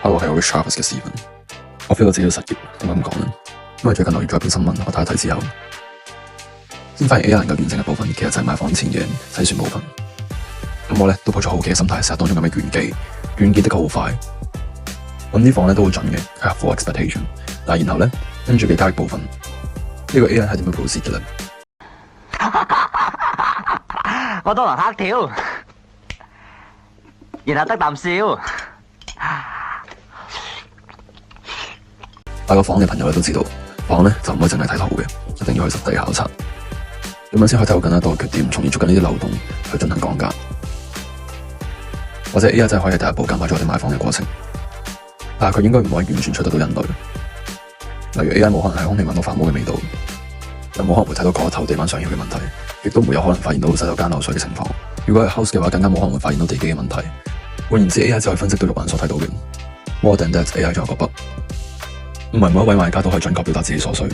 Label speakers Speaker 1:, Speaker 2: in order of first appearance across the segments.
Speaker 1: Hello，係我 Richard 嘅 Steven。我 feel 到自己要失業，點解咁講呢？因為最近留意咗一篇新聞，我睇一睇之後，先發現 AI 能夠完成嘅部分，其實就係買房前嘅篩選部分。咁我都抱咗好奇嘅心態，成日當中咁嘅炫技，炫技的確好快，揾啲房都好準嘅，係合乎 expectation。但係然後跟住嘅交易部分，呢個 AI 係點樣 proceed 嘅呢？
Speaker 2: 我當堂嚇跳，然後得啖笑。
Speaker 1: 買過房嘅朋友都知道，房就唔可以淨係睇圖嘅，一定要去實地考察，咁樣先可以睇到更加多嘅缺點，從而捉緊呢啲漏洞去進行降價。或者 AI 真係可以第一步簡化咗我哋買房嘅過程，但係佢應該唔可以完全取得到人類。例如 AI 冇可能喺空氣聞到發毛嘅味道，又冇可能會睇到嗰頭地板上揚嘅問題，亦都沒有可能發現到洗手間漏水嘅情況。如果係 house 嘅話，更加冇可能會發現到地基嘅問題。換言之 ，AI 只可以分析到肉眼所睇到嘅。More than that, AI 仲有個 bug，唔係每一位買家都可以準確表達自己所需。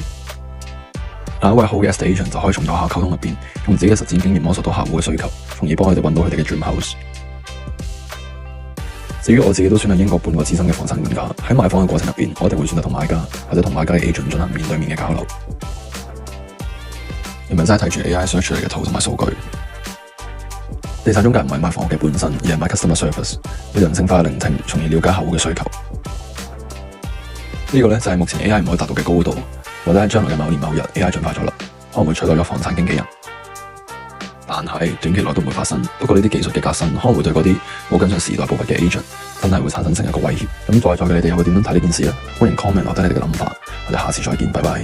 Speaker 1: 但一位好嘅 estate agent 就可以從有效溝通入邊，用自己嘅實戰經驗摸索到客戶嘅需求，從而幫佢哋揾到佢哋嘅 dream house。至於我自己都算係英國半個資深嘅房產管家，喺買房嘅過程入邊，我一定會選擇同買家或者同買家嘅 agent 進行面對面嘅交流，唔係真係睇住 AI search 出嚟嘅圖同埋數據。地產中介唔係賣房屋嘅本身，而係賣 customer service， 去人性化嘅聆聽，從而了解客戶嘅需求。呢個就係目前 AI 唔可以達到嘅高度，或者喺將來嘅某年某日 AI 進化咗啦，可能會取代咗房產經紀人。但係短期內都唔會發生。不過呢啲技術嘅革新，可能會對嗰啲冇跟上時代步伐嘅 agent 真係會產生成一個威脅。咁在座嘅你哋又會點樣睇呢件事呢？歡迎 comment 留低你哋嘅諗法，我哋下次再見，拜拜。